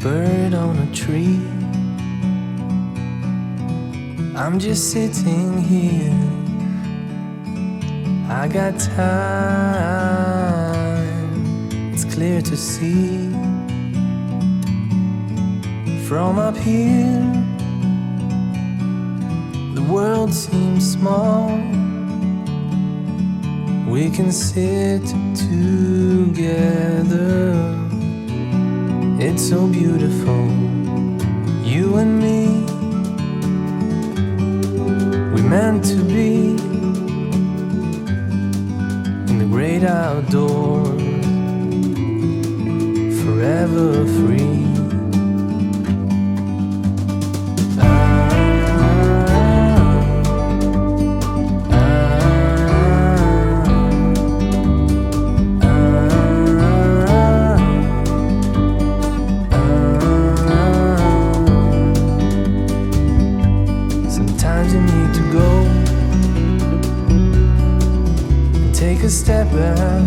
bird on a tree. I'm just sitting here, I got time, it's clear to see. From up here, the world seems small. We can sit together, it's so beautiful, you and me. We're meant to be in the great outdoors, forever free. Sometimes you need to go and take a step back